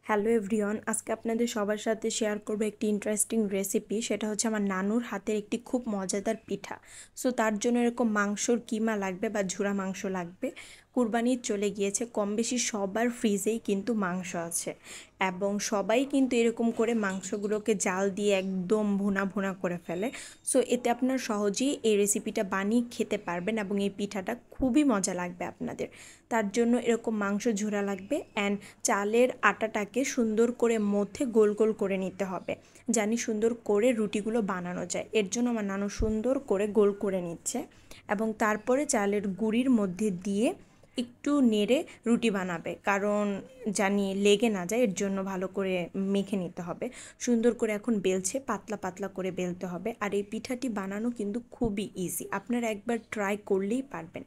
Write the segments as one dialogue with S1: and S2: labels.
S1: Hello everyone, আজকে আপনাদের সবার সাথে শেয়ার করব একটি ইন্টারেস্টিং রেসিপি। সেটা হচ্ছে আমার নানুর হাতের একটি খুব মজাদার পিঠা। সো তার জন্য এরকম মাংসর কিমা লাগবে বা ঝুরা মাংস লাগবে। কুরবানি চলে গিয়েছে, কম বেশি সবার ফ্রিজেই কিন্তু মাংস আছে এবং সবাই কিন্তু এরকম করে মাংসগুলোকে জাল দিয়ে একদম ভুনা ভুনা করে ফেলে। সো এতে আপনার সহজেই এই রেসিপিটা বানিয়ে খেতে পারবেন এবং এই পিঠাটা খুবই মজা লাগবে আপনাদের। তার জন্য এরকম মাংস ঝুরা লাগবে অ্যান্ড চালের আটাটাকে সুন্দর করে মধ্যে গোল গোল করে নিতে হবে, জানি সুন্দর করে রুটিগুলো বানানো যায়। এর জন্য আমার নানু সুন্দর করে গোল করে নিচ্ছে এবং তারপরে চালের গুঁড়ির মধ্যে দিয়ে একটু নেড়ে রুটি বানাবে, কারণ জানি লেগে না যায়, এর জন্য ভালো করে মেখে নিতে হবে। সুন্দর করে এখন বেলছে, পাতলা পাতলা করে বেলতে হবে। আর এই পিঠাটি বানানো কিন্তু খুবই ইজি, আপনারা একবার ট্রাই করলেই পারবেন।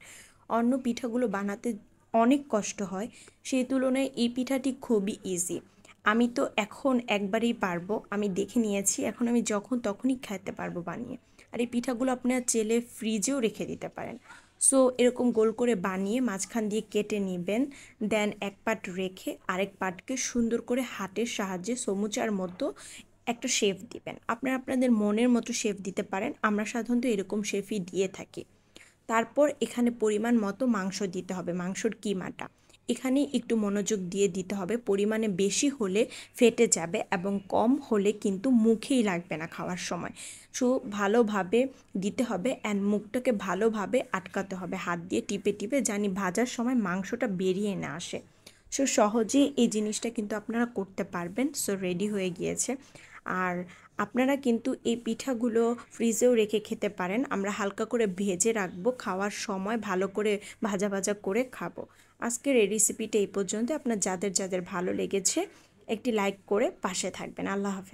S1: অন্য পিঠাগুলো বানাতে অনেক কষ্ট হয়, সেই তুলনায় এই পিঠাটি খুবই ইজি। আমি তো এখন একবারেই পারবো, আমি দেখে নিয়েছি, এখন আমি যখন তখনই খেতে পারবো বানিয়ে। আর এই পিঠাগুলো আপনারা চেলে ফ্রিজেও রেখে দিতে পারেন। সো এরকম গোল করে বানিয়ে মাঝখান দিয়ে কেটে নেবেন, দেন এক পাট রেখে আরেক পাটকে সুন্দর করে হাতের সাহায্যে সমুচার মতো একটা শেপ দিবেন। আপনারা আপনাদের মনের মতো শেপ দিতে পারেন, আমরা সাধারণত এরকম শেপই দিয়ে থাকি। তারপর এখানে পরিমাণ মতো মাংস দিতে হবে, মাংসর কিমাটা এখানে একটু মনোযোগ দিয়ে দিতে হবে। পরিমাণে বেশি হলে ফেটে যাবে এবং কম হলে কিন্তু মুখেই লাগবে না খাওয়ার সময়। সো ভালোভাবে দিতে হবে অ্যান্ড মুখটাকে ভালোভাবে আটকাতে হবে হাত দিয়ে টিপে টিপে, জানি ভাজার সময় মাংসটা বেরিয়ে না আসে। সো সহজেই এই জিনিসটা কিন্তু আপনারা করতে পারবেন। সো রেডি হয়ে গিয়েছে। আর আপনারা কিন্তু এই পিঠাগুলো ফ্রিজেও রেখে খেতে পারেন, আমরা হালকা করে ভেজে রাখবো, খাওয়ার সময় ভালো করে ভাজা ভাজা করে খাবো। আজকের এই রেসিপিটা এই পর্যন্ত। আপনার যাদের যাদের ভালো লেগেছে একটি লাইক করে পাশে থাকবেন। আল্লাহ হাফেজ।